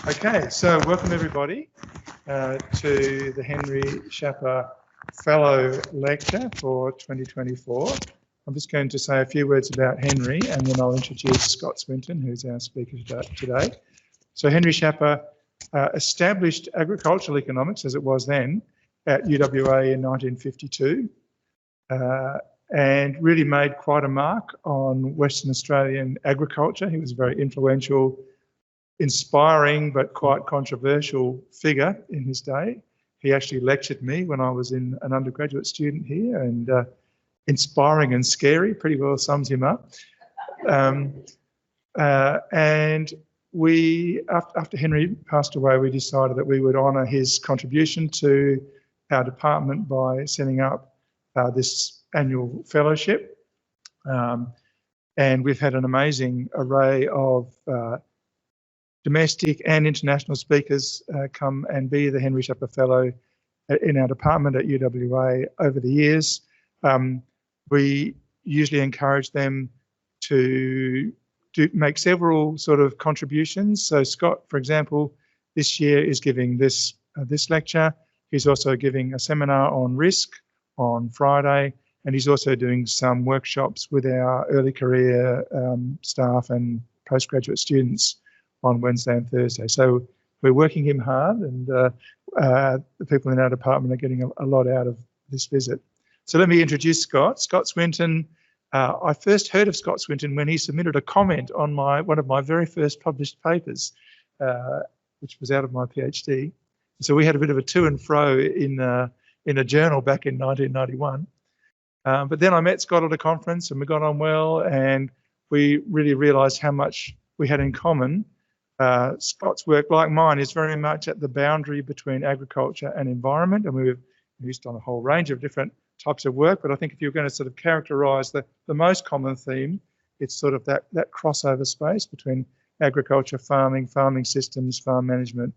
Okay, so welcome everybody to the Henry Schapper Fellow Lecture for 2024. I'm just going to say a few words about Henry and then I'll introduce Scott Swinton, who's our speaker today. So Henry Schapper established agricultural economics, as it was then, at UWA in 1952 and really made quite a mark on Western Australian agriculture. He was a very influential, inspiring but quite controversial figure in his day. He actually lectured me when I was an undergraduate student here, and inspiring and scary pretty well sums him up. And we, after Henry passed away, we decided that we would honour his contribution to our department by setting up this annual fellowship. And we've had an amazing array of domestic and international speakers come and be the Henry Schapper Fellow in our department at UWA over the years. We usually encourage them to make several sort of contributions. So Scott, for example, this year is giving this lecture. He's also giving a seminar on risk on Friday, and he's also doing some workshops with our early career staff and postgraduate students on Wednesday and Thursday. So we're working him hard, and the people in our department are getting a lot out of this visit. So let me introduce Scott. Scott Swinton. I first heard of Scott Swinton when he submitted a comment on one of my very first published papers, which was out of my PhD. So we had a bit of a to and fro in a journal back in 1991. But then I met Scott at a conference and we got on well, and we really realised how much we had in common. Scott's work, like mine, is very much at the boundary between agriculture and environment, and we've done a whole range of different types of work, but I think if you're going to sort of characterise the most common theme, it's sort of that crossover space between agriculture, farming systems, farm management,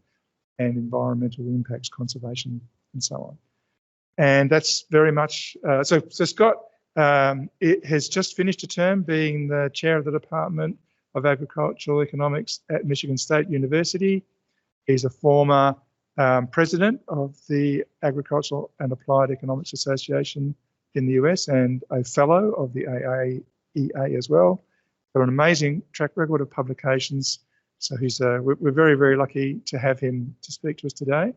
and environmental impacts, conservation, and so on. And that's very much, so Scott it has just finished a term being the chair of the Department of Agricultural Economics at Michigan State University. He's a former president of the Agricultural and Applied Economics Association in the US and a fellow of the ARE-UWA as well. Got an amazing track record of publications. So we're very, very lucky to have him to speak to us today.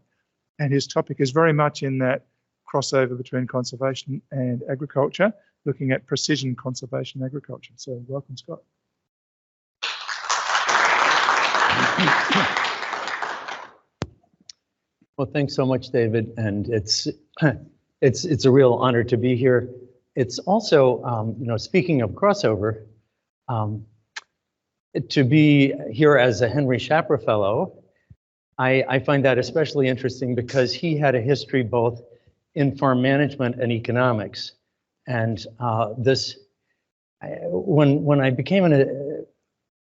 And his topic is very much in that crossover between conservation and agriculture, looking at precision conservation agriculture. So welcome, Scott. Well, thanks so much, David, and it's a real honor to be here. It's also, speaking of crossover, to be here as a Henry Schapper Fellow, I find that especially interesting because he had a history both in farm management and economics, and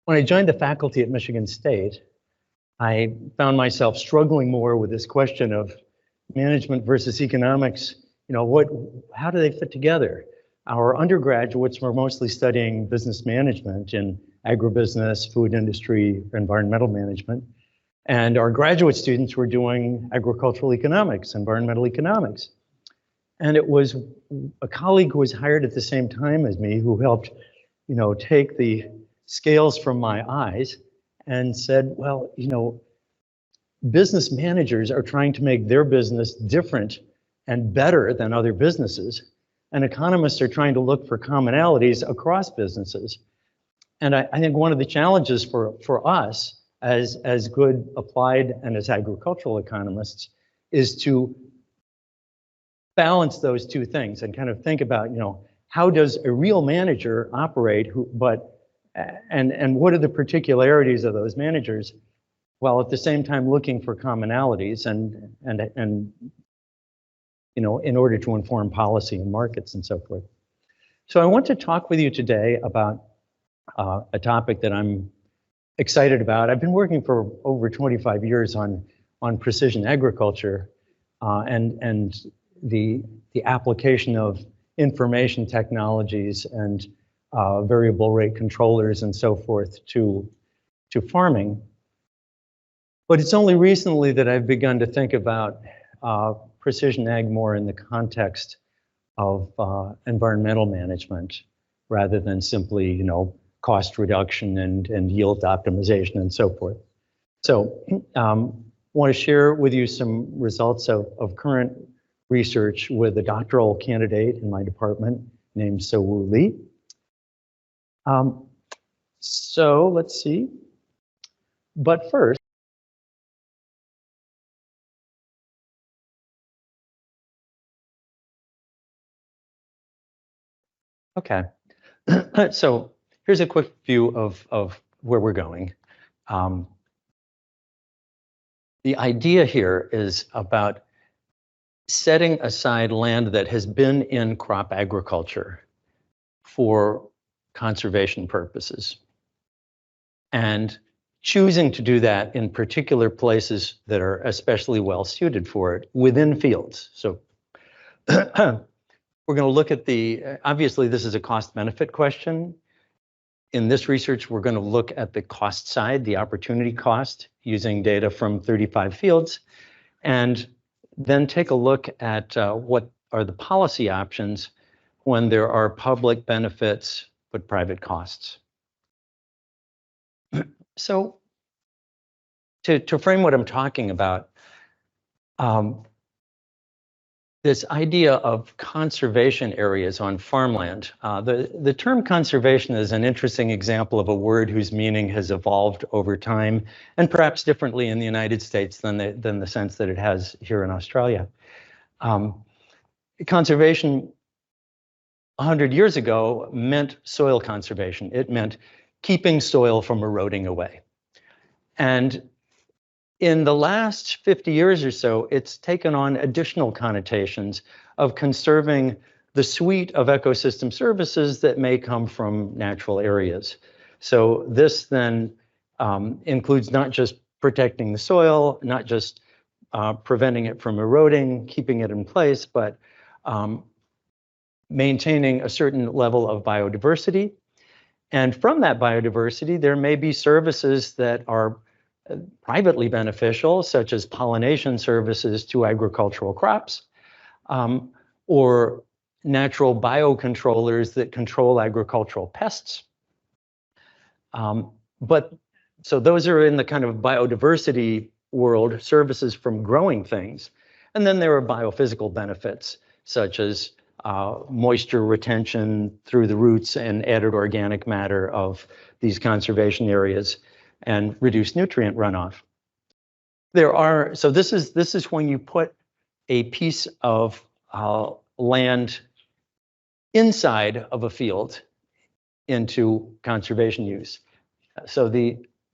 when I joined the faculty at Michigan State, I found myself struggling more with this question of management versus economics. How do they fit together? Our undergraduates were mostly studying business management in agribusiness, food industry, environmental management. And our graduate students were doing agricultural economics, environmental economics. And it was a colleague who was hired at the same time as me who helped, take the scales from my eyes and said, well, business managers are trying to make their business different and better than other businesses, and economists are trying to look for commonalities across businesses. And I think one of the challenges for us as good applied and as agricultural economists is to balance those two things and kind of think about, how does a real manager operate, and what are the particularities of those managers, while at the same time looking for commonalities and in order to inform policy and markets and so forth. So I want to talk with you today about a topic that I'm excited about. I've been working for over 25 years on precision agriculture and the application of information technologies and variable rate controllers and so forth to farming. But it's only recently that I've begun to think about precision ag more in the context of environmental management rather than simply, cost reduction and yield optimization and so forth. So I want to share with you some results of current research with a doctoral candidate in my department named So-Woo Lee. So let's see. But first, okay. So here's a quick view of where we're going. The idea here is about setting aside land that has been in crop agriculture for conservation purposes and choosing to do that in particular places that are especially well suited for it within fields. So we're going to look at obviously this is a cost benefit question. In this research, we're going to look at the cost side, the opportunity cost, using data from 35 fields, and then take a look at what are the policy options when there are public benefits but private costs. So to frame what I'm talking about, this idea of conservation areas on farmland. The term conservation is an interesting example of a word whose meaning has evolved over time, and perhaps differently in the United States than the sense that it has here in Australia. Conservation 100 years ago meant soil conservation. It meant keeping soil from eroding away. And in the last 50 years or so, it's taken on additional connotations of conserving the suite of ecosystem services that may come from natural areas. So this then includes not just protecting the soil, not just preventing it from eroding, keeping it in place, but maintaining a certain level of biodiversity. And from that biodiversity, there may be services that are privately beneficial, such as pollination services to agricultural crops, or natural biocontrollers that control agricultural pests. So those are in the kind of biodiversity world, services from growing things. And then there are biophysical benefits, such as moisture retention through the roots and added organic matter of these conservation areas, and reduce nutrient runoff. So this is when you put a piece of land inside of a field into conservation use. So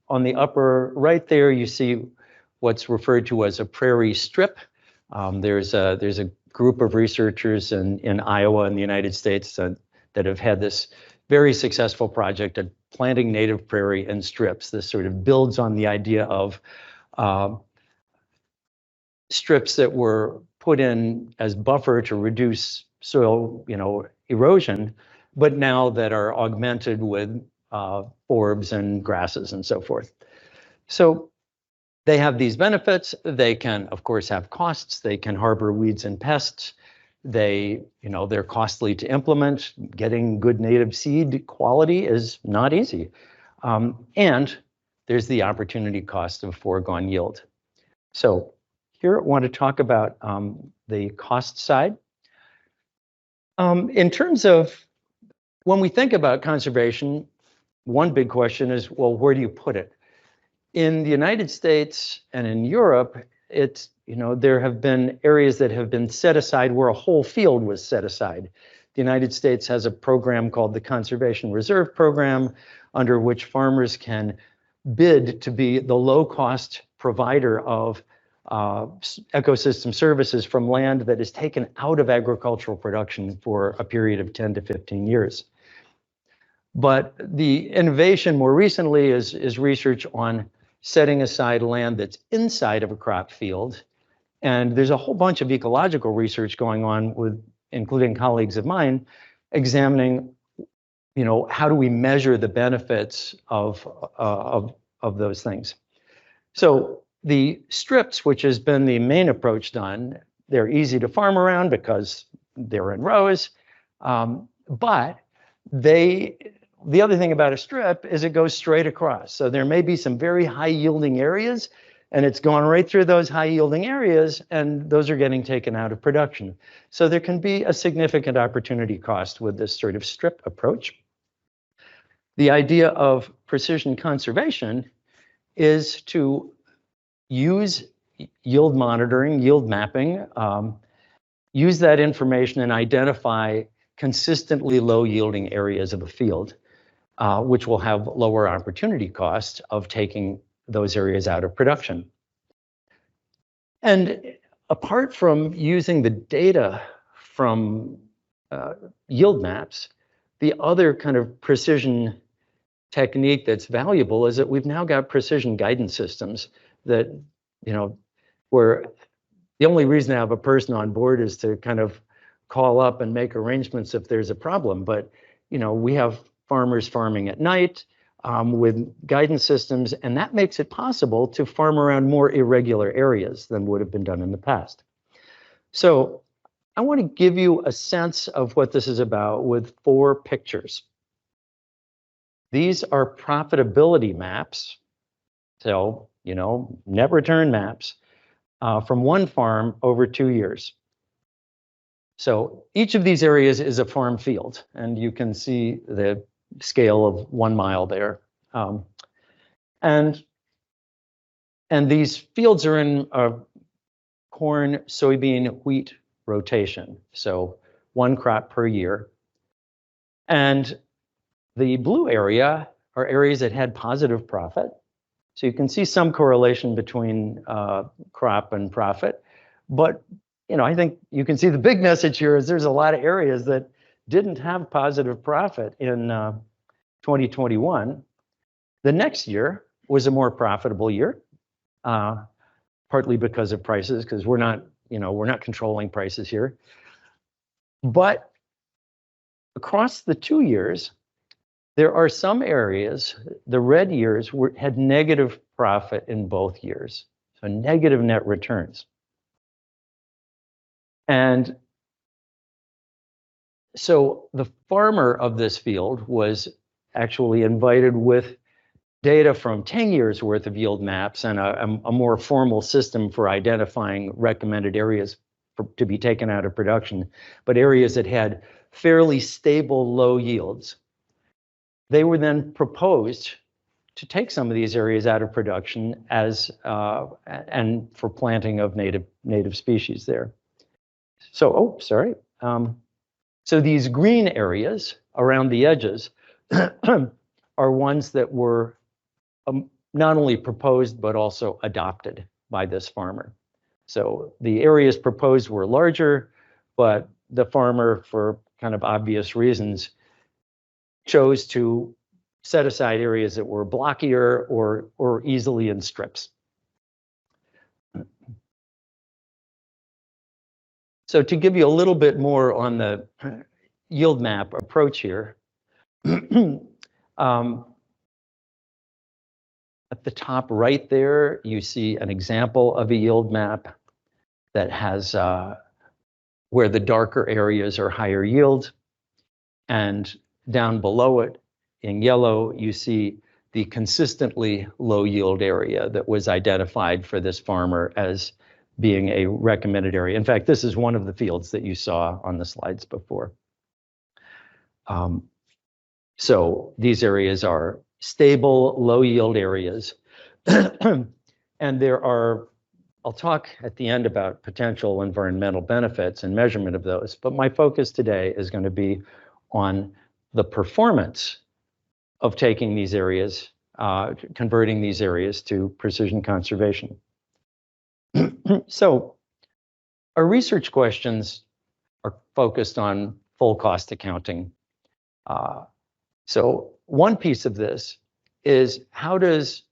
on the upper right there, you see what's referred to as a prairie strip. There's a group of researchers in Iowa in the United States that have had this very successful project of planting native prairie in strips. This sort of builds on the idea of strips that were put in as buffer to reduce soil, erosion, but now that are augmented with forbs and grasses and so forth. So they have these benefits. They can, of course, have costs. They can harbor weeds and pests. They're costly to implement. Getting good native seed quality is not easy. And there's the opportunity cost of foregone yield. So here I want to talk about the cost side. In terms of when we think about conservation, one big question is, well, where do you put it? In the United States and in Europe, there have been areas that have been set aside where a whole field was set aside. The United States has a program called the Conservation Reserve Program, under which farmers can bid to be the low-cost provider of ecosystem services from land that is taken out of agricultural production for a period of 10 to 15 years. But the innovation more recently is research on setting aside land that's inside of a crop field. And there's a whole bunch of ecological research going on including colleagues of mine, examining, how do we measure the benefits of those things? So the strips, which has been the main approach done, they're easy to farm around because they're in rows. But the other thing about a strip is it goes straight across. So there may be some very high yielding areas, and it's going right through those high yielding areas, and those are getting taken out of production. So there can be a significant opportunity cost with this sort of strip approach. The idea of precision conservation is to use yield monitoring, yield mapping, use that information and identify consistently low yielding areas of a field, which will have lower opportunity costs of taking those areas out of production. And apart from using the data from yield maps, the other kind of precision technique that's valuable is that we've now got precision guidance systems that, where the only reason to have a person on board is to kind of call up and make arrangements if there's a problem. But, we have farmers farming at night with guidance systems, and that makes it possible to farm around more irregular areas than would have been done in the past. So I want to give you a sense of what this is about with 4 pictures. These are profitability maps, so, net return maps from one farm over 2 years. So each of these areas is a farm field, and you can see the scale of 1 mile there. And these fields are in a corn, soybean, wheat rotation, so 1 crop per year. And the blue area are areas that had positive profit. So you can see some correlation between crop and profit. But I think you can see the big message here is there's a lot of areas that didn't have positive profit in 2021. The next year was a more profitable year, partly because of prices, because we're not controlling prices here. But across the 2 years, there are some areas, the red years had negative profit in both years, so negative net returns. And so the farmer of this field was actually invited with data from 10 years worth of yield maps and a more formal system for identifying recommended areas to be taken out of production, but areas that had fairly stable low yields. They were then proposed to take some of these areas out of production as and for planting of native species there. So, so these green areas around the edges are ones that were not only proposed but also adopted by this farmer. So the areas proposed were larger, but the farmer, for kind of obvious reasons, chose to set aside areas that were blockier or easily in strips. So to give you a little bit more on the yield map approach here, at the top right there, you see an example of a yield map that has where the darker areas are higher yield, and down below it in yellow, you see the consistently low yield area that was identified for this farmer as being a recommended area. In fact, this is one of the fields that you saw on the slides before. So these areas are stable, low yield areas. And there are, I'll talk at the end about potential environmental benefits and measurement of those, but my focus today is going to be on the performance of taking these areas, converting these areas to precision conservation. So our research questions are focused on full cost accounting. So one piece of this is, how does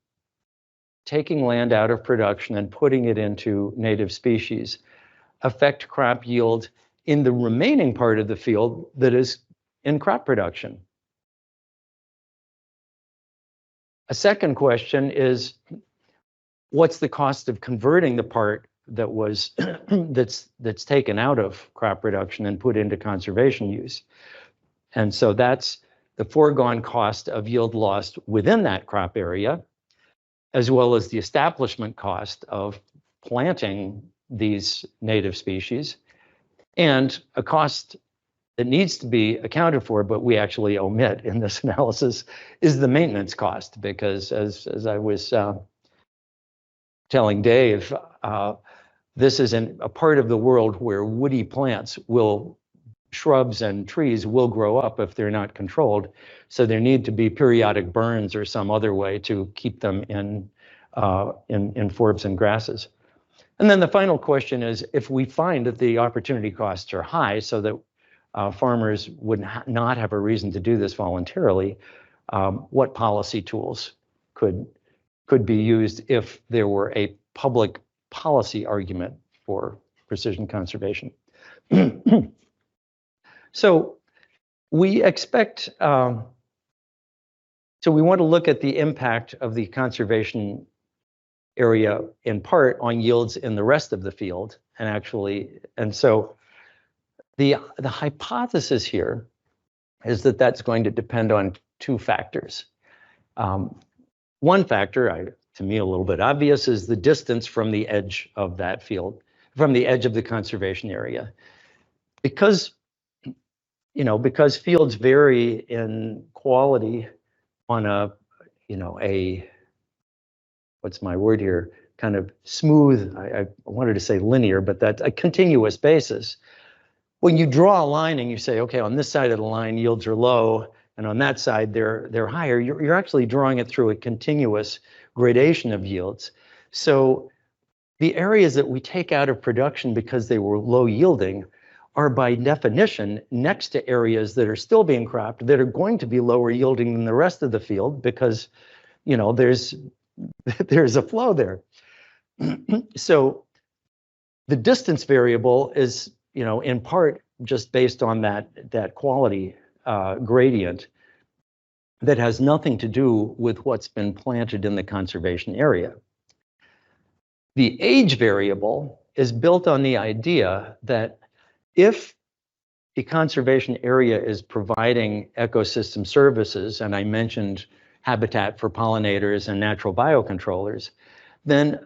taking land out of production and putting it into native species affect crop yield in the remaining part of the field that is in crop production? A second question is, what's the cost of converting the part that was that's taken out of crop production and put into conservation use? And so that's the foregone cost of yield lost within that crop area, as well as the establishment cost of planting these native species, and a cost that needs to be accounted for, but we actually omit in this analysis, is the maintenance cost, because as I was telling Dave, this is a part of the world where woody plants shrubs and trees will grow up if they're not controlled. So there need to be periodic burns or some other way to keep them in forbs and grasses. And then the final question is, if we find that the opportunity costs are high so that farmers would not have a reason to do this voluntarily, what policy tools could be used if there were a public policy argument for precision conservation? So we expect, so we want to look at the impact of the conservation area in part on yields in the rest of the field, and so the hypothesis here is that that's going to depend on two factors. One factor, to me a little bit obvious, is the distance from the edge of that field, from the edge of the conservation area. Because fields vary in quality on what's my word here, kind of smooth, I wanted to say linear, but that's a continuous basis. When you draw a line and you say, okay, on this side of the line, yields are low, and on that side, they're higher, you're actually drawing it through a continuous gradation of yields. So the areas that we take out of production because they were low yielding are by definition next to areas that are still being cropped that are going to be lower yielding than the rest of the field, because there's a flow there. So the distance variable is in part just based on that quality gradient that has nothing to do with what's been planted in the conservation area. The age variable is built on the idea that if the conservation area is providing ecosystem services, and I mentioned habitat for pollinators and natural biocontrollers, then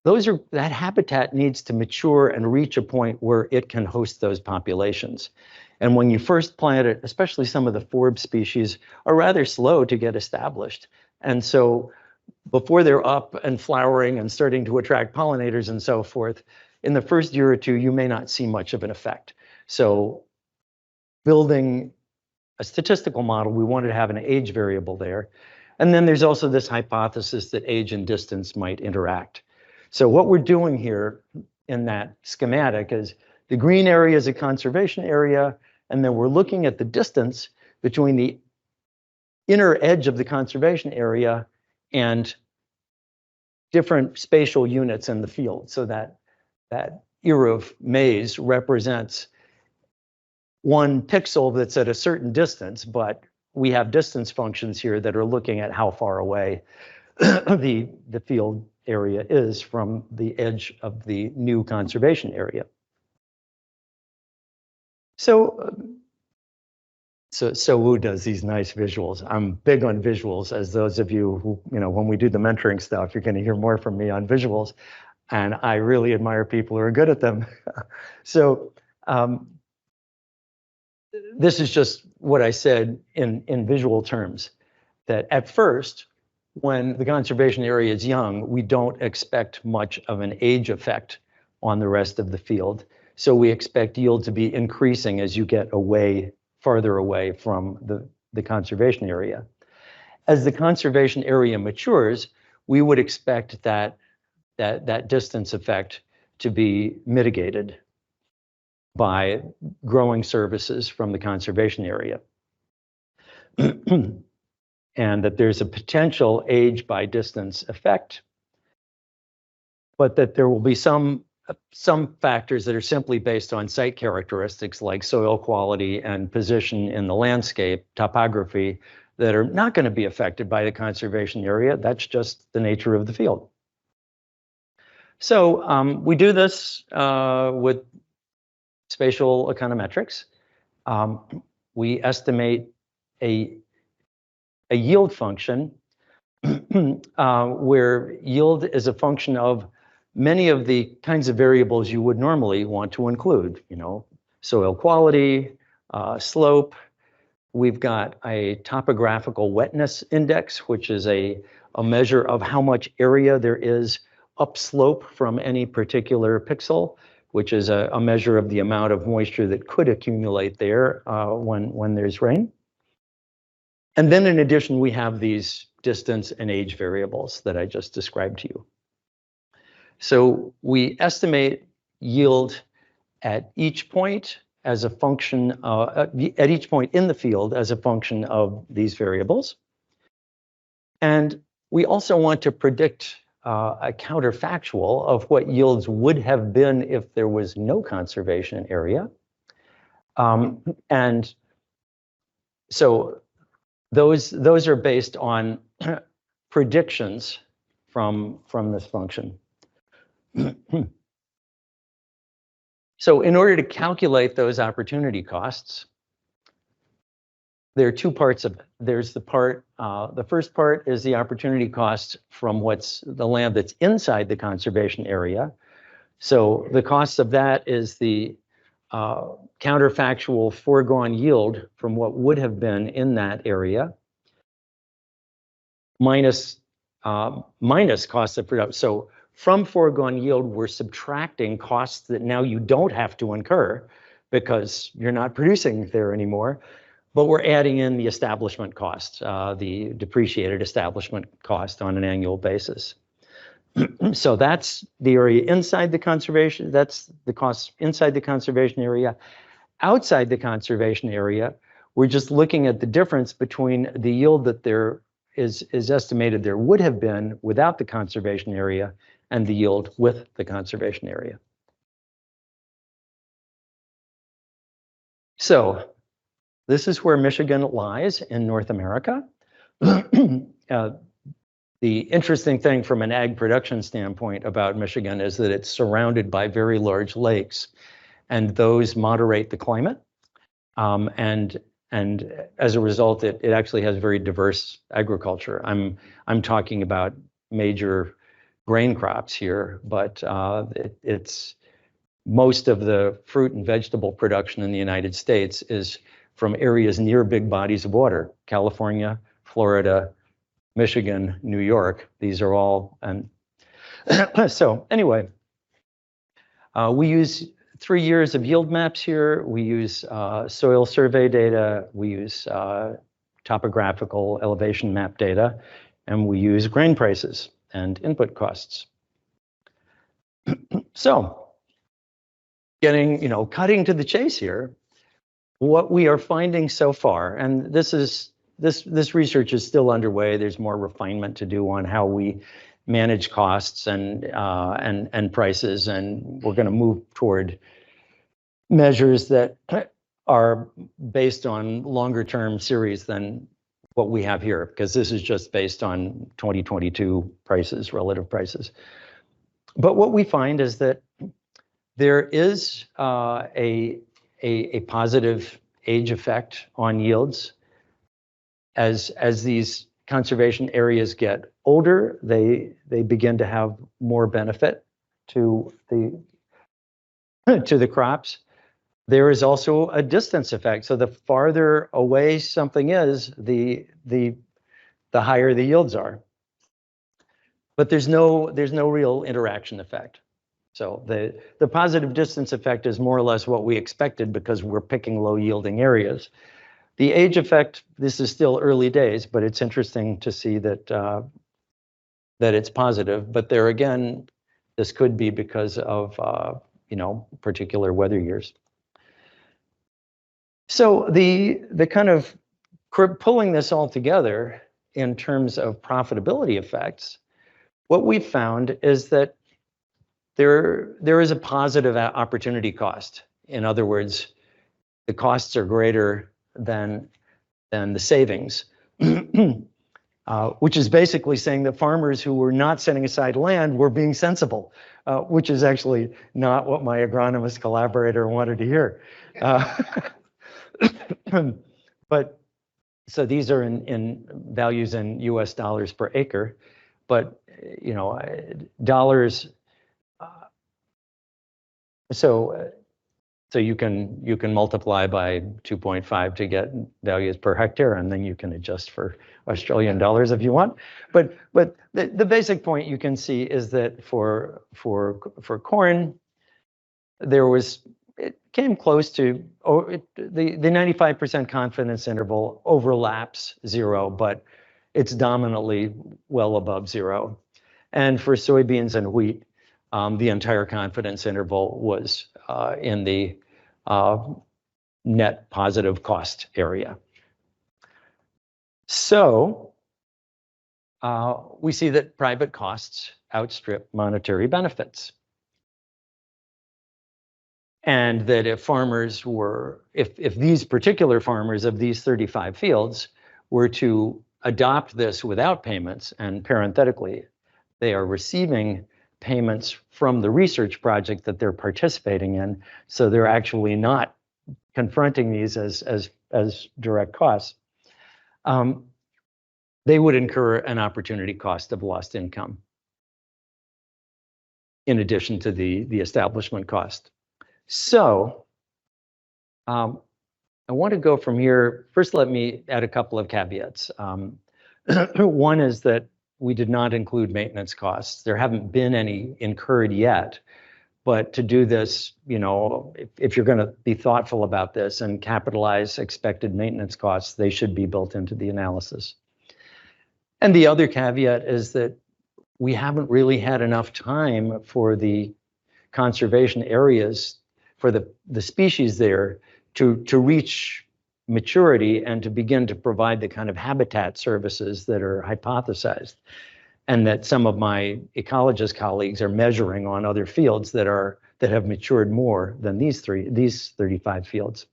that habitat needs to mature and reach a point where it can host those populations. And when you first plant it, especially some of the forb species are rather slow to get established. And so before they're up and flowering and starting to attract pollinators and so forth, in the first year or two, you may not see much of an effect. So building a statistical model, we wanted to have an age variable there. And then there's also this hypothesis that age and distance might interact. So what we're doing here in that schematic is the green area is a conservation area, and then we're looking at the distance between the inner edge of the conservation area and different spatial units in the field. So that ear of maize represents one pixel that's at a certain distance, but we have distance functions here that are looking at how far away the field area is from the edge of the new conservation area. So Wu does these nice visuals. I'm big on visuals, as those of you who, when we do the mentoring stuff, you're going to hear more from me on visuals, and I really admire people who are good at them. So this is just what I said in visual terms, that at first, when the conservation area is young, we don't expect much of an age effect on the rest of the field. So we expect yield to be increasing as you get farther away from the conservation area. As the conservation area matures, we would expect that distance effect to be mitigated by growing services from the conservation area. And that there's a potential age by distance effect, but that there will be some factors that are simply based on site characteristics like soil quality and position in the landscape, topography, that are not going to be affected by the conservation area. That's just the nature of the field. So we do this with spatial econometrics. We estimate a yield function where yield is a function of many of the kinds of variables you would normally want to include, soil quality, slope. We've got a topographical wetness index, which is a measure of how much area there is upslope from any particular pixel, which is a measure of the amount of moisture that could accumulate there when there's rain. And then in addition, we have these distance and age variables that I just described to you. So we estimate yield at each point as a function, at each point in the field as a function of these variables. And we also want to predict a counterfactual of what yields would have been if there was no conservation area. And so those are based on predictions from this function. So in order to calculate those opportunity costs, there are two parts of it. There's the first part is the opportunity cost from the land that's inside the conservation area. So the cost of that is the counterfactual foregone yield from what would have been in that area, minus cost of production. So from foregone yield, we're subtracting costs that now you don't have to incur because you're not producing there anymore. But we're adding in the establishment cost, the depreciated establishment cost on an annual basis. So that's the area inside the conservation, that's the cost inside the conservation area. Outside the conservation area, we're just looking at the difference between the yield that there is estimated there would have been without the conservation area and the yield with the conservation area. So this is where Michigan lies in North America. The interesting thing from an ag production standpoint about Michigan is that it's surrounded by very large lakes, and those moderate the climate. And as a result, it actually has very diverse agriculture. I'm talking about major grain crops here, but it's most of the fruit and vegetable production in the United States is from areas near big bodies of water: California, Florida, Michigan, New York. These are all, and so anyway, we use 3 years of yield maps here. We use soil survey data. We use topographical elevation map data, and we use grain prices and input costs. So cutting to the chase here, what we are finding so far, and this research is still underway. There's more refinement to do on how we manage costs and prices, and we're going to move toward measures that are based on longer-term series than what we have here, because this is just based on 2022 prices, relative prices. But what we find is that there is a positive age effect on yields. As these conservation areas get older, they begin to have more benefit to the crops. There is also a distance effect. So the farther away something is, the higher the yields are. But there's no real interaction effect. So the positive distance effect is more or less what we expected because we're picking low yielding areas. The age effect, this is still early days, but it's interesting to see that it's positive. But there again, this could be because of particular weather years. So the kind of pulling this all together in terms of profitability effects, what we've found is that there is a positive opportunity cost. In other words, the costs are greater than the savings. which is basically saying that farmers who were not setting aside land were being sensible, which is actually not what my agronomist collaborator wanted to hear. But so these are in values in US dollars per acre, but you know, dollars. So you can multiply by 2.5 to get values per hectare, and then you can adjust for Australian dollars if you want. But the basic point you can see is that for corn, it came close to the 95% confidence interval overlaps 0, but it's dominantly well above 0. And for soybeans and wheat, the entire confidence interval was in the net positive cost area. So we see that private costs outstrip monetary benefits. And that if farmers were, if these particular farmers of these 35 fields were to adopt this without payments, and parenthetically, they are receiving payments from the research project that they're participating in, so they're actually not confronting these as direct costs, they would incur an opportunity cost of lost income in addition to the establishment cost. So I want to go from here. First, let me add a couple of caveats. One is that we did not include maintenance costs. There haven't been any incurred yet, but to do this, you know, if you're going to be thoughtful about this and capitalize expected maintenance costs, they should be built into the analysis. And the other caveat is that we haven't really had enough time for the conservation areas, for the species there to reach maturity and to begin to provide the kind of habitat services that are hypothesized, and that some of my ecologist colleagues are measuring on other fields that have matured more than these 35 fields.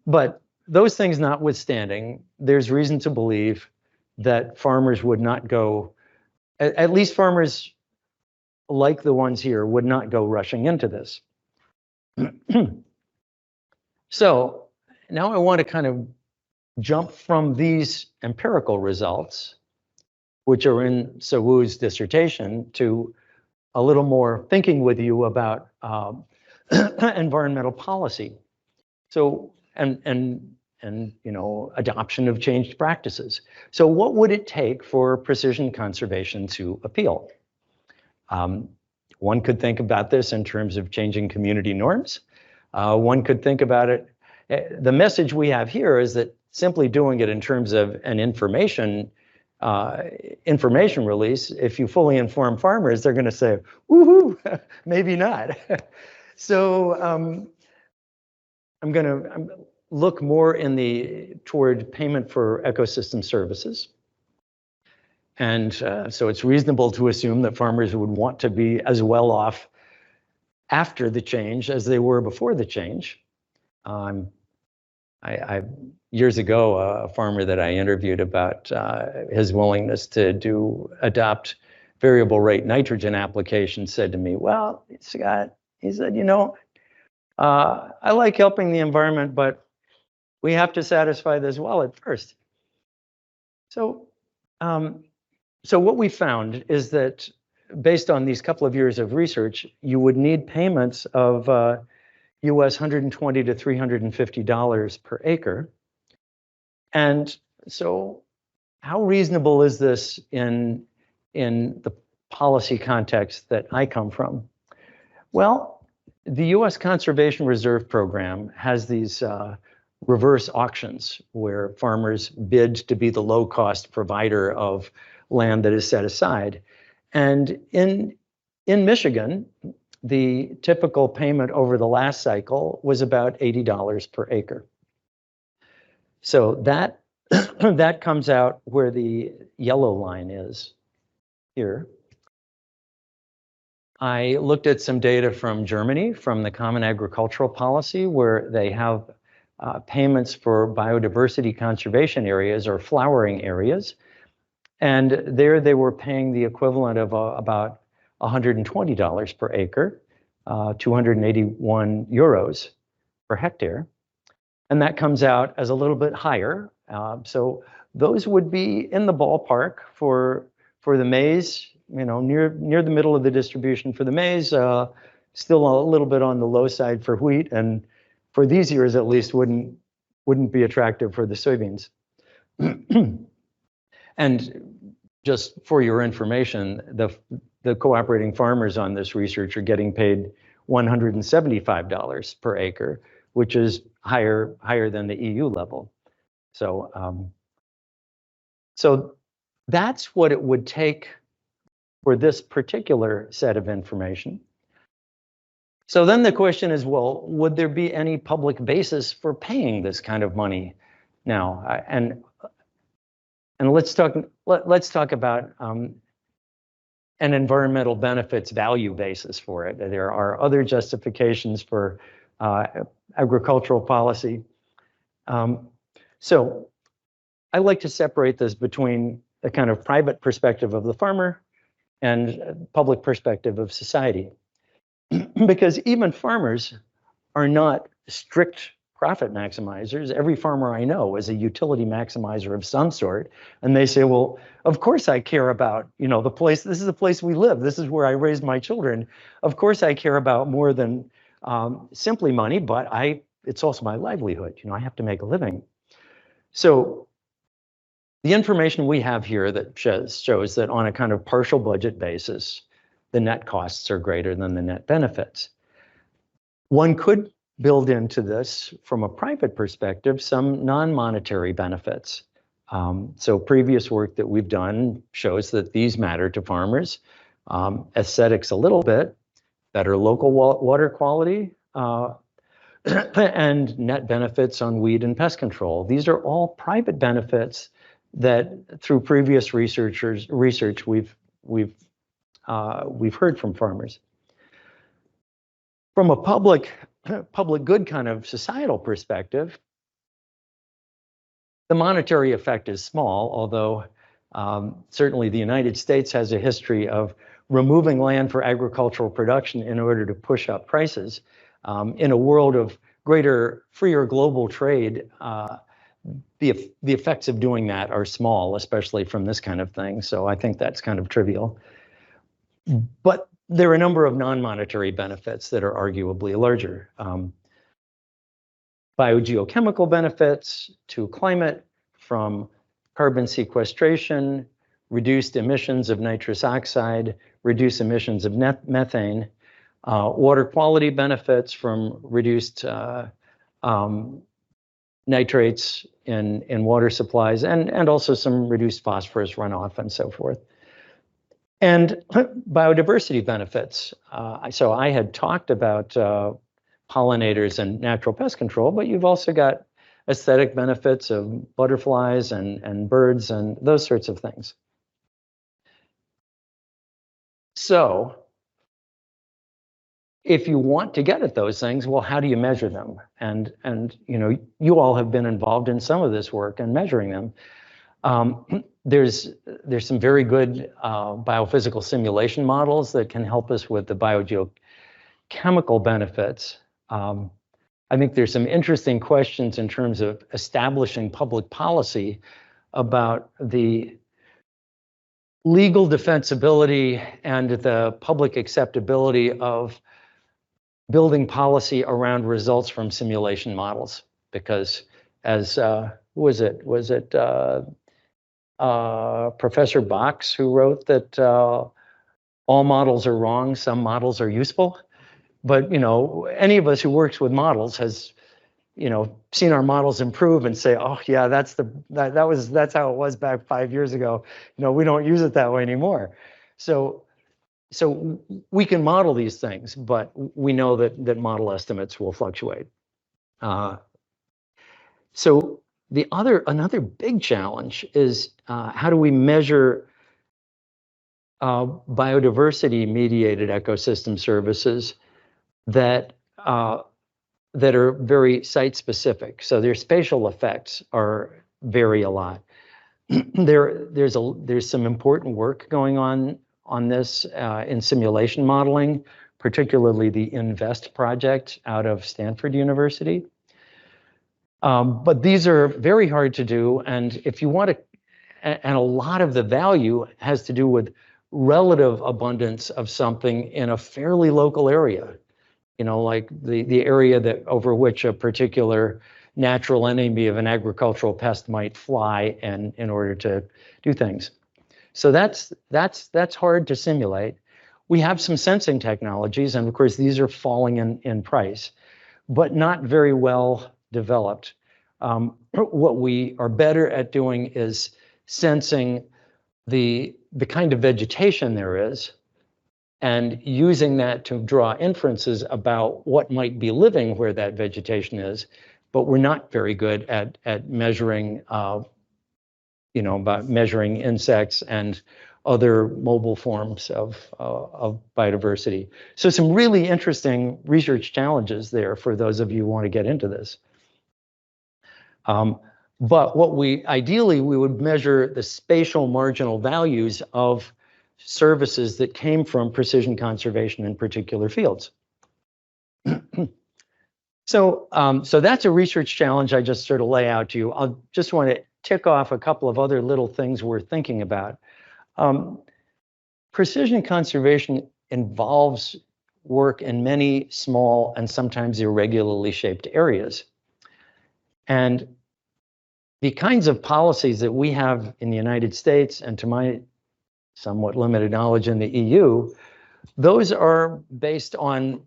But those things notwithstanding, there's reason to believe that farmers would not go, at least farmers like the ones here, would not go rushing into this. So now I want to kind of jump from these empirical results, which are in Sawu's dissertation, to a little more thinking with you about environmental policy. So, and you know, adoption of changed practices. So what would it take for precision conservation to appeal? One could think about this in terms of changing community norms. One could think about it, the message we have here is that simply doing it in terms of an information release, if you fully inform farmers, they're going to say, woohoo, maybe not. So I'm going to look more toward payment for ecosystem services. And so it's reasonable to assume that farmers would want to be as well off after the change as they were before the change. Years ago, a farmer that I interviewed about his willingness to adopt variable rate nitrogen application said to me, well, Scott, he said, you know, I like helping the environment, but we have to satisfy this wallet first. So, so what we found is that based on these couple of years of research, you would need payments of US $120 to $350 per acre. And so how reasonable is this in the policy context that I come from? Well, the US Conservation Reserve Program has these reverse auctions where farmers bid to be the low-cost provider of land that is set aside. And in Michigan, the typical payment over the last cycle was about $80 per acre. So that that comes out where the yellow line is here. I looked at some data from Germany, from the Common Agricultural Policy, where they have payments for biodiversity conservation areas or flowering areas. And there they were paying the equivalent of about $120 per acre, 281 euros per hectare. And that comes out as a little bit higher. So those would be in the ballpark for the maize, near the middle of the distribution for the maize, still a little bit on the low side for wheat, and for these years at least wouldn't be attractive for the soybeans. And just for your information, the cooperating farmers on this research are getting paid $175 per acre, which is higher than the EU level. So so that's what it would take for this particular set of information. So then the question is, well, would there be any public basis for paying this kind of money now? And let's talk about an environmental benefits value basis for it. There are other justifications for agricultural policy. So I like to separate this between the kind of private perspective of the farmer and public perspective of society. Because even farmers are not strict profit maximizers. Every farmer I know is a utility maximizer of some sort. And they say, well, of course I care about, the place, this is the place we live. This is where I raised my children. Of course I care about more than simply money, but it's also my livelihood. I have to make a living. So the information we have here that shows that on a kind of partial budget basis, the net costs are greater than the net benefits. One could build into this, from a private perspective, some non-monetary benefits. So previous work that we've done shows that these matter to farmers. Aesthetics a little bit, better local water quality, and net benefits on weed and pest control. These are all private benefits that through previous research we've heard from farmers. From a public good kind of societal perspective, the monetary effect is small, although certainly the United States has a history of removing land for agricultural production in order to push up prices. In a world of freer global trade, the effects of doing that are small, especially from this kind of thing. So I think that's kind of trivial. But there are a number of non-monetary benefits that are arguably larger. Biogeochemical benefits to climate, from carbon sequestration, reduced emissions of nitrous oxide, reduced emissions of methane, water quality benefits from reduced nitrates in water supplies, and also some reduced phosphorus runoff and so forth. And biodiversity benefits. So I had talked about pollinators and natural pest control, but you've also got aesthetic benefits of butterflies and birds and those sorts of things. So if you want to get at those things, well, how do you measure them? And you all have been involved in some of this work and measuring them. There's some very good biophysical simulation models that can help us with the biogeochemical benefits. I think there's some interesting questions in terms of establishing public policy about the legal defensibility and the public acceptability of building policy around results from simulation models. Because as, who was it? Was it Professor Box who wrote that all models are wrong, some models are useful? But any of us who works with models has seen our models improve and say, oh yeah, that's how it was back 5 years ago. We don't use it that way anymore. So we can model these things, but we know that model estimates will fluctuate. So another big challenge is how do we measure biodiversity mediated ecosystem services that that are very site specific. So their spatial effects vary a lot. There's some important work going on this in simulation modeling, particularly the INVEST project out of Stanford University. But these are very hard to do, and if you want to, and a lot of the value has to do with relative abundance of something in a fairly local area. You know, like the area that over which a particular natural enemy of an agricultural pest might fly in order to do things. So that's hard to simulate. We have some sensing technologies, and of course these are falling in price, but not very well developed. What we are better at doing is sensing the kind of vegetation there is, and using that to draw inferences about what might be living where that vegetation is. But we're not very good at measuring, about measuring insects and other mobile forms of biodiversity. So some really interesting research challenges there for those of you who want to get into this. But ideally we would measure the spatial marginal values of services that came from precision conservation in particular fields. So that's a research challenge I just sort of lay out to you. I'll just want to tick off a couple of other little things we're thinking about. Precision conservation involves work in many small and sometimes irregularly shaped areas. And the kinds of policies that we have in the United States, and to my somewhat limited knowledge in the EU, those are based on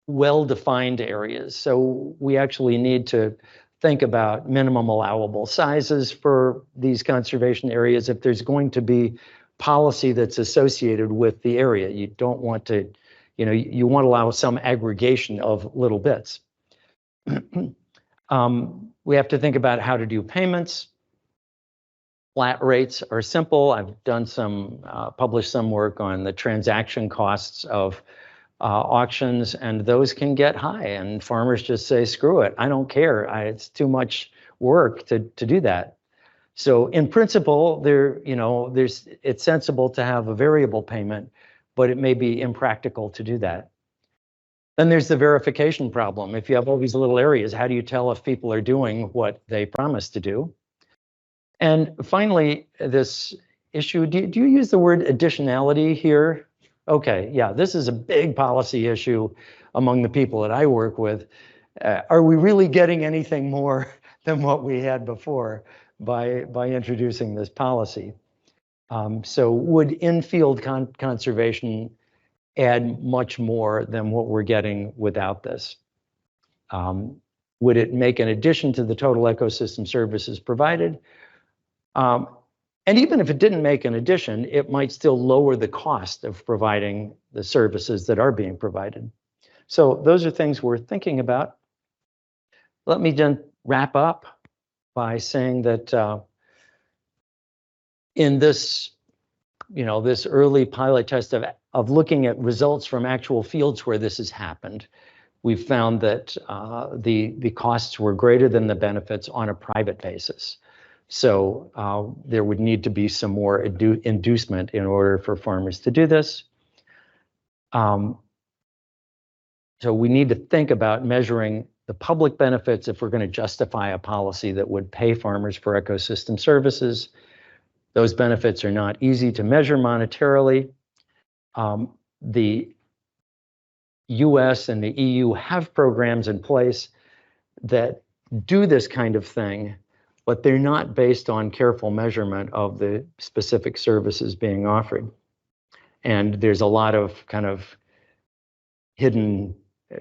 well-defined areas. So we actually need to think about minimum allowable sizes for these conservation areas if there's going to be policy that's associated with the area. You don't want to, you want to allow some aggregation of little bits. We have to think about how to do payments. Flat rates are simple. I've done published some work on the transaction costs of auctions, and those can get high, and farmers just say, screw it, I don't care. It's too much work to do that. So in principle, it's sensible to have a variable payment, but it may be impractical to do that. Then there's the verification problem. If you have all these little areas, how do you tell if people are doing what they promised to do? And finally, this issue, do you use the word additionality here? Okay, yeah, this is a big policy issue among the people that I work with. Are we really getting anything more than what we had before by introducing this policy? So would in-field conservation add much more than what we're getting without this? Would it make an addition to the total ecosystem services provided? And even if it didn't make an addition, it might still lower the cost of providing the services that are being provided. So those are things we're thinking about. Let me then wrap up by saying that in this, this early pilot test of looking at results from actual fields where this has happened, we've found that the costs were greater than the benefits on a private basis. So there would need to be some more inducement in order for farmers to do this. So we need to think about measuring the public benefits if we're going to justify a policy that would pay farmers for ecosystem services. Those benefits are not easy to measure monetarily. The US and the EU have programs in place that do this kind of thing, but they're not based on careful measurement of the specific services being offered. And there's a lot of kind of hidden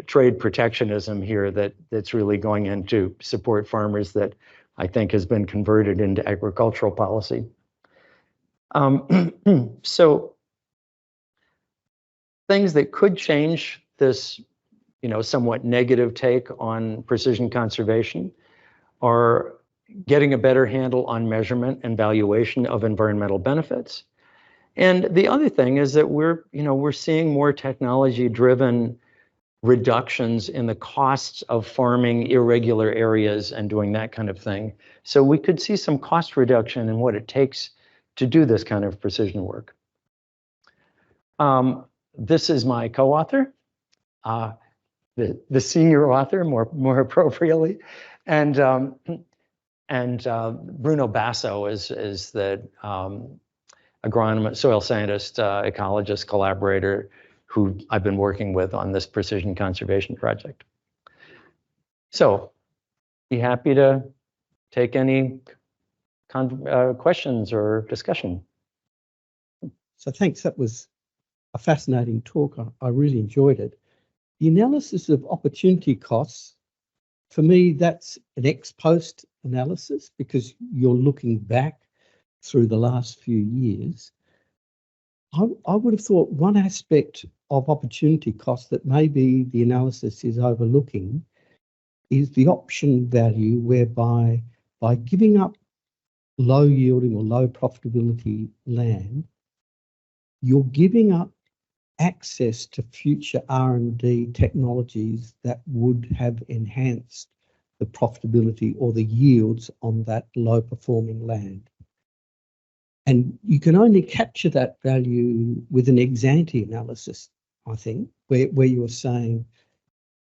trade protectionism here that's really going in to support farmers that I think has been converted into agricultural policy. So things that could change this, somewhat negative take on precision conservation are getting a better handle on measurement and valuation of environmental benefits. And the other thing is that we're seeing more technology-driven reductions in the costs of farming irregular areas and doing that kind of thing. So we could see some cost reduction in what it takes to do this kind of precision work. This is my co-author, the senior author, more appropriately, and Bruno Basso is the agronomist, soil scientist, ecologist, collaborator who I've been working with on this precision conservation project. So, be happy to take any questions or discussion. So thanks, that was a fascinating talk. I really enjoyed it. The analysis of opportunity costs, for me, that's an ex post analysis because you're looking back through the last few years. I would have thought one aspect of opportunity cost that maybe the analysis is overlooking is the option value, whereby by giving up low yielding or low profitability land, you're giving up access to future R&D technologies that would have enhanced the profitability or the yields on that low performing land. And you can only capture that value with an ex-ante analysis, I think, where you're saying,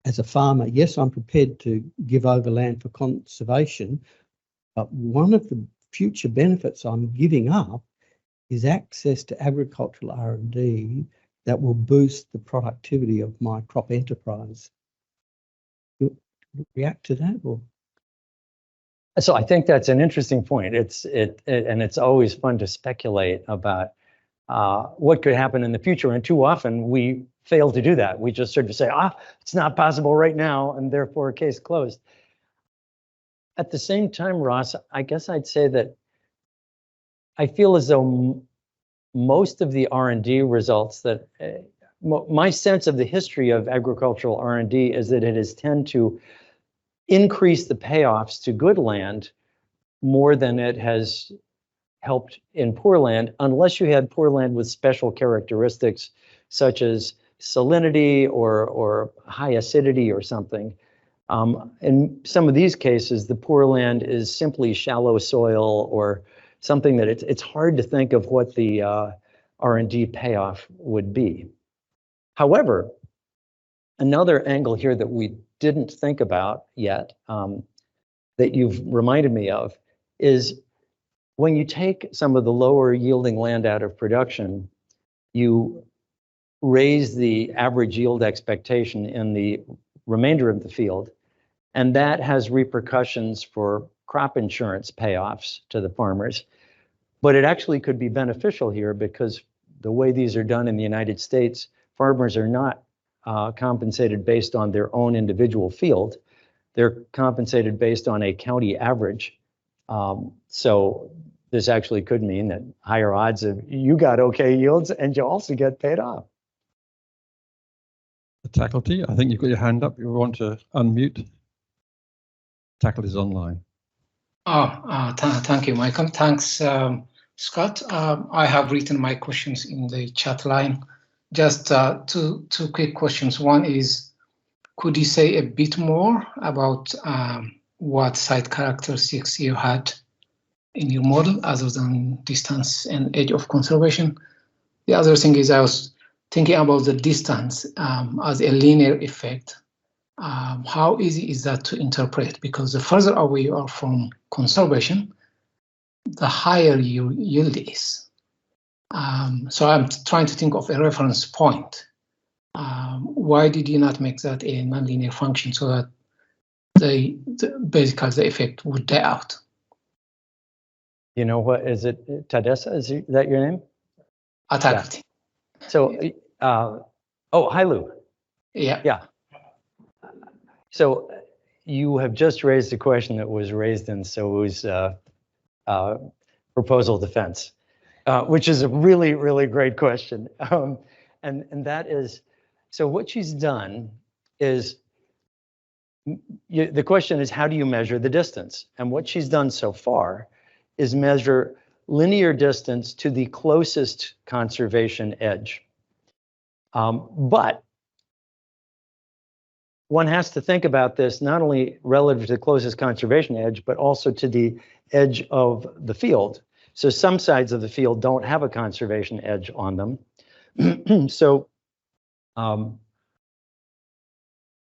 as a farmer, yes, I'm prepared to give over land for conservation, but one of the future benefits I'm giving up is access to agricultural R&D that will boost the productivity of my crop enterprise. You react to that, or? So I think that's an interesting point. And it's always fun to speculate about what could happen in the future. And too often we fail to do that. We just sort of say, it's not possible right now, and therefore case closed. At the same time, Ross, I guess I'd say that I feel as though most of the R&D results that my sense of the history of agricultural R&D is that it has tended to increase the payoffs to good land more than it has helped in poor land, unless you had poor land with special characteristics such as salinity or high acidity or something. In some of these cases, the poor land is simply shallow soil or something that it's hard to think of what the R&D payoff would be. However, another angle here that we didn't think about yet, that you've reminded me of, is when you take some of the lower yielding land out of production, you raise the average yield expectation in the remainder of the field, and that has repercussions for crop insurance payoffs to the farmers. But it actually could be beneficial here because the way these are done in the United States, farmers are not compensated based on their own individual field. They're compensated based on a county average. So this actually could mean that higher odds of you got okay yields and you also get paid off. Tacklety, I think you've got your hand up. You want to unmute. Tackle is online. Thank you, Michael. Thanks, Scott. I have written my questions in the chat line. Just two quick questions. One is, could you say a bit more about what site characteristics you had in your model other than distance and edge of conservation? The other thing is, I was thinking about the distance as a linear effect. How easy is that to interpret? Because the further away you are from conservation, the higher your yield is. So I'm trying to think of a reference point. Why did you not make that a nonlinear function so that basically the effect would die out? You know what, is it Tadessa? Is that your name? Tacklety. Yeah. So, hi Lou. Yeah. Yeah. So you have just raised a question that was raised in Sau's proposal defense, which is a really, really great question. And that is, so what she's done is, the question is, how do you measure the distance? And what she's done so far is measure linear distance to the closest conservation edge. But one has to think about this not only relative to the closest conservation edge, but also to the edge of the field. So some sides of the field don't have a conservation edge on them. So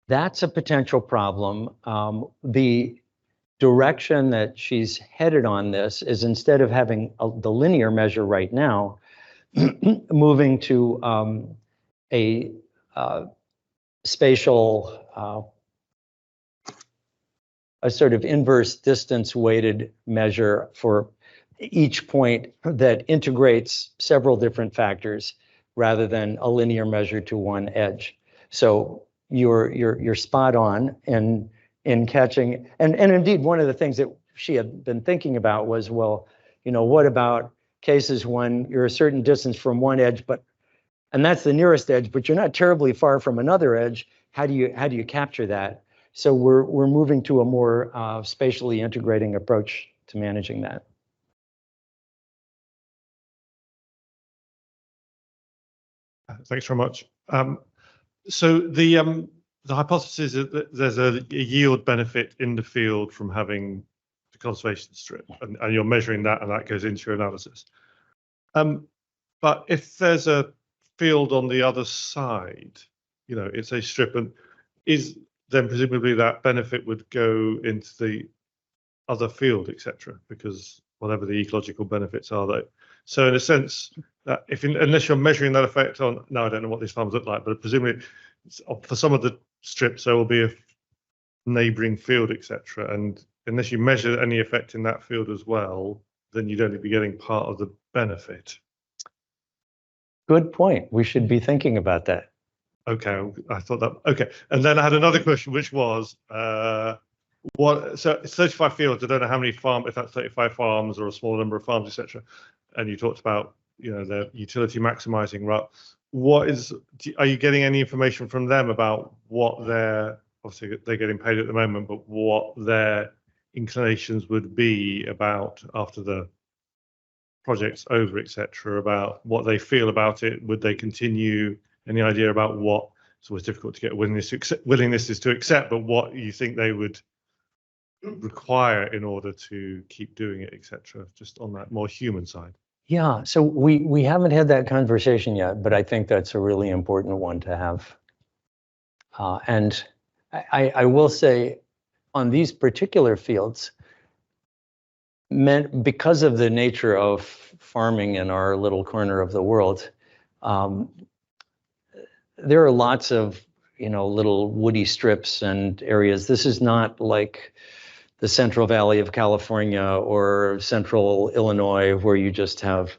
that's a potential problem. The direction that she's headed on this is, instead of having the linear measure right now, moving to a spatial, a sort of inverse distance weighted measure for each point that integrates several different factors rather than a linear measure to one edge. So you're spot on in catching, and indeed one of the things that she had been thinking about was, well, you know, what about cases when you're a certain distance from one edge, and that's the nearest edge, but you're not terribly far from another edge. How do you capture that? So we're moving to a more spatially integrating approach to managing that. Thanks very much. So the hypothesis is that there's a yield benefit in the field from having the conservation strip, and you're measuring that, and that goes into your analysis. But if there's a field on the other side, you know, it's a strip, and then presumably that benefit would go into the other field, etc., because whatever the ecological benefits are, that. So in a sense, that unless you're measuring that effect on, now I don't know what these farms look like, but presumably for some of the strips there will be a neighbouring field, etc., and unless you measure any effect in that field as well, then you'd only be getting part of the benefit. Good point. We should be thinking about that. Okay, I thought that. Okay, and then I had another question, which was, what? So it's 35 fields. I don't know how many farms, if that's 35 farms or a small number of farms, etc. And you talked about, you know, the utility maximizing RUT. Are you getting any information from them about what obviously they're getting paid at the moment, but what their inclinations would be about after the project's over, etc., about what they feel about it? Would they continue? Any idea about what? It's always difficult to get willingness to accept, but what you think they would require in order to keep doing it, etc., just on that more human side. Yeah, so we haven't had that conversation yet, but I think that's a really important one to have. And I will say, on these particular fields, because of the nature of farming in our little corner of the world, there are lots of, you know, little woody strips and areas. This is not like the Central Valley of California or Central Illinois, where you just have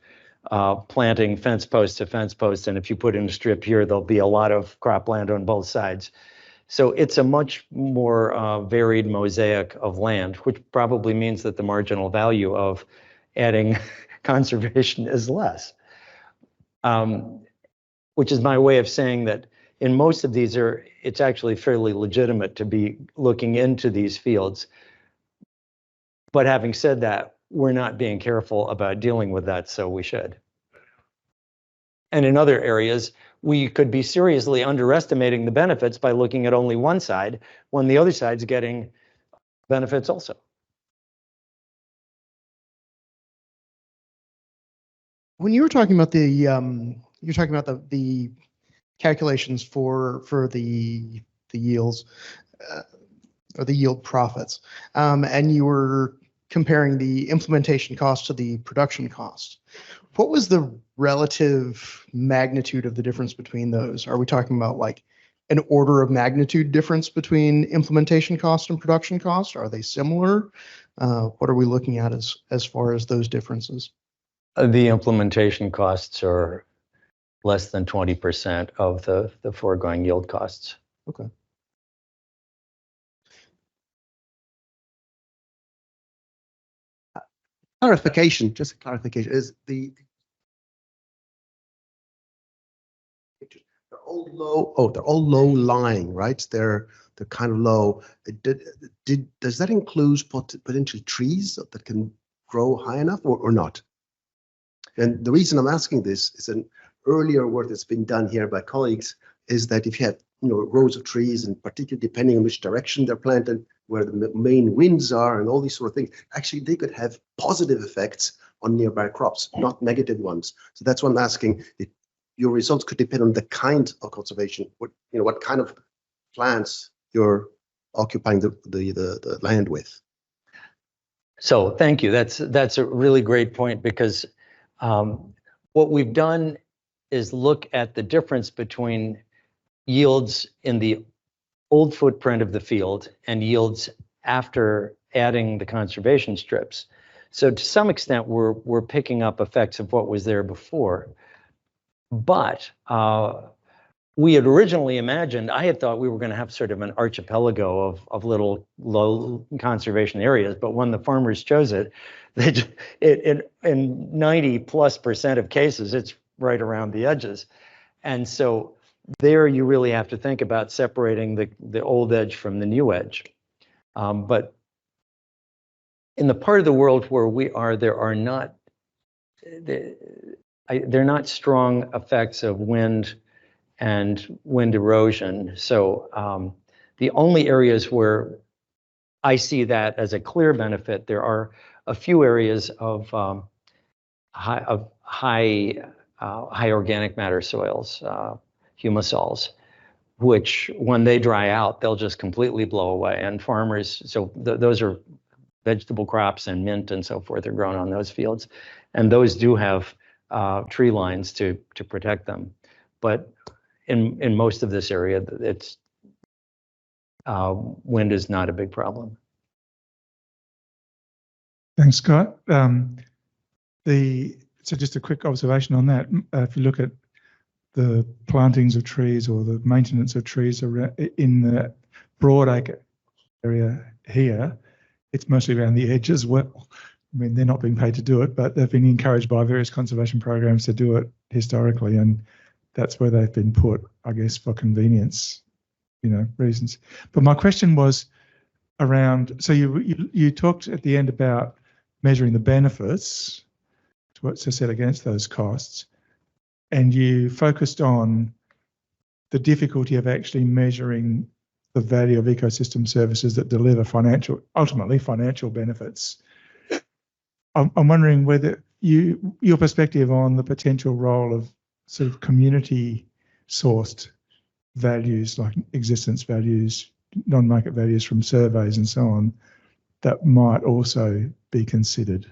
planting fence post to fence post, and if you put in a strip here, there'll be a lot of cropland on both sides. So it's a much more varied mosaic of land, which probably means that the marginal value of adding conservation is less. Which is my way of saying that in most of these it's actually fairly legitimate to be looking into these fields. But having said that, we're not being careful about dealing with that, so we should. And in other areas, we could be seriously underestimating the benefits by looking at only one side when the other side's getting benefits also. When you were talking about the calculations for the yields or the yield profits, and you were comparing the implementation cost to the production cost. What was the relative magnitude of the difference between those? Are we talking about like an order of magnitude difference between implementation cost and production cost? Are they similar? What are we looking at as far as those differences? The implementation costs are less than 20% of the foregoing yield costs. Okay. Clarification, just a clarification, is they're all low. Oh, they're all low lying, right? They're kind of low. Does that include potential trees that can grow high enough or not? And the reason I'm asking this is an earlier work that's been done here by colleagues is that if you have rows of trees, and particularly depending on which direction they're planted, where the main winds are, and all these sort of things, actually they could have positive effects on nearby crops, not negative ones. So that's why I'm asking. Your results could depend on the kind of conservation, what kind of plants you're occupying the land with. So thank you. That's a really great point, because what we've done is look at the difference between yields in the old footprint of the field and yields after adding the conservation strips. So to some extent, we're picking up effects of what was there before. But we had originally imagined, I had thought we were going to have sort of an archipelago of little low conservation areas, but when the farmers chose it, in 90+% of cases, it's right around the edges. And so there you really have to think about separating the old edge from the new edge. But in the part of the world where we are, they're not strong effects of wind and wind erosion. So the only areas where I see that as a clear benefit, there are a few areas of high organic matter soils, humisols, which when they dry out, they'll just completely blow away. And farmers, so those are vegetable crops and mint and so forth are grown on those fields. And those do have tree lines to protect them. But in most of this area, it's wind is not a big problem. Thanks, Scott. So just a quick observation on that. If you look at the plantings of trees or the maintenance of trees in the broadacre area here, it's mostly around the edge as well. I mean, they're not being paid to do it, but they've been encouraged by various conservation programs to do it historically, and that's where they've been put, I guess, for convenience, reasons. But my question was around, so you talked at the end about measuring the benefits to what's set against those costs, and you focused on the difficulty of actually measuring the value of ecosystem services that deliver ultimately financial benefits. I'm wondering whether your perspective on the potential role of sort of community-sourced values like existence values, non-market values from surveys and so on, that might also be considered.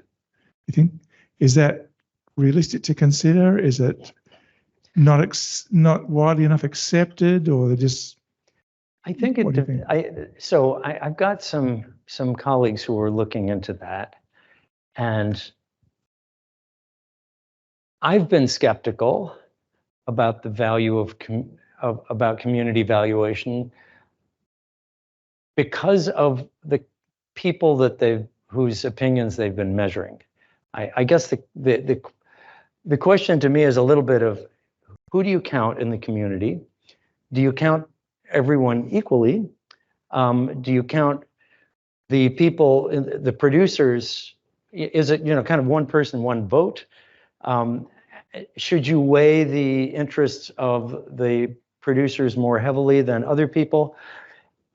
You think, is that realistic to consider? Is it not widely enough accepted, or they're just? I think I've got some colleagues who are looking into that, and I've been skeptical about the value of about community valuation because of the people whose opinions they've been measuring. I guess the question to me is a little bit of, who do you count in the community? Do you count everyone equally? Do you count the people, the producers? Is it kind of one person, one vote? Should you weigh the interests of the producers more heavily than other people?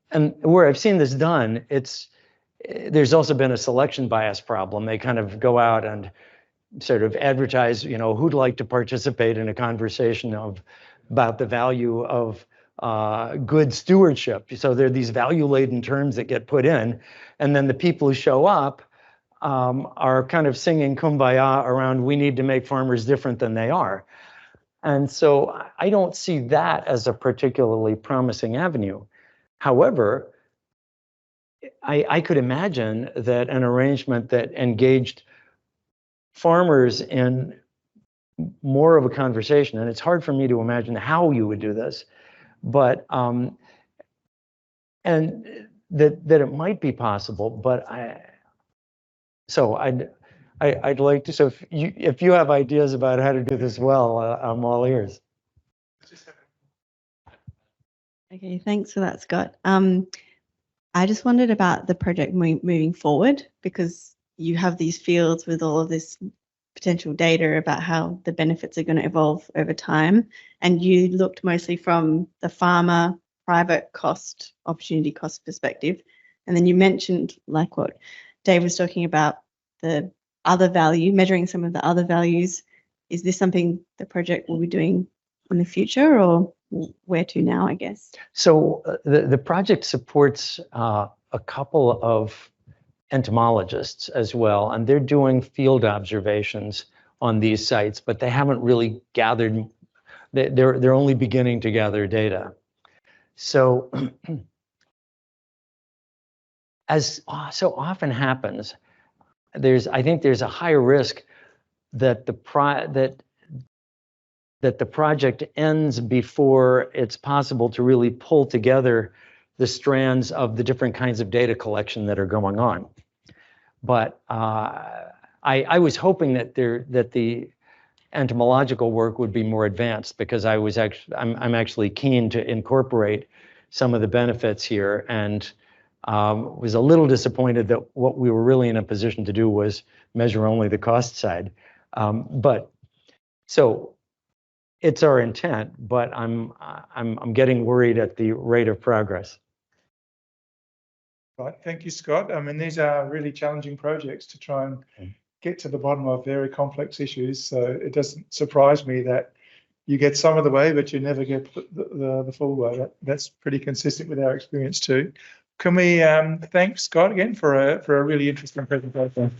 And where I've seen this done, there's also been a selection bias problem. They kind of go out and sort of advertise, who'd like to participate in a conversation about the value of good stewardship. So there are these value-laden terms that get put in, and then the people who show up are kind of singing kumbaya around, we need to make farmers different than they are. And so I don't see that as a particularly promising avenue. However, I could imagine that an arrangement that engaged farmers in more of a conversation, and it's hard for me to imagine how you would do this, but and that it might be possible, but I'd like to. So if you have ideas about how to do this well, I'm all ears. Okay, thanks for that, Scott. I just wondered about the project moving forward, because you have these fields with all of this potential data about how the benefits are going to evolve over time. And you looked mostly from the farmer private cost, opportunity cost perspective. And then you mentioned, like what Dave was talking about, the other value, measuring some of the other values. Is this something the project will be doing in the future, or where to now, I guess? So the project supports a couple of entomologists as well, and they're doing field observations on these sites, but they haven't really gathered, they're only beginning to gather data. So as so often happens, I think there's a higher risk that the project ends before it's possible to really pull together the strands of the different kinds of data collection that are going on. But I was hoping that the entomological work would be more advanced, because I'm actually keen to incorporate some of the benefits here, and was a little disappointed that what we were really in a position to do was measure only the cost side. But so it's our intent, but I'm getting worried at the rate of progress. Right, thank you, Scott. I mean, these are really challenging projects to try and get to the bottom of very complex issues. So it doesn't surprise me that you get some of the way, but you never get the full way. That's pretty consistent with our experience too. Can we thank Scott again for a really interesting presentation?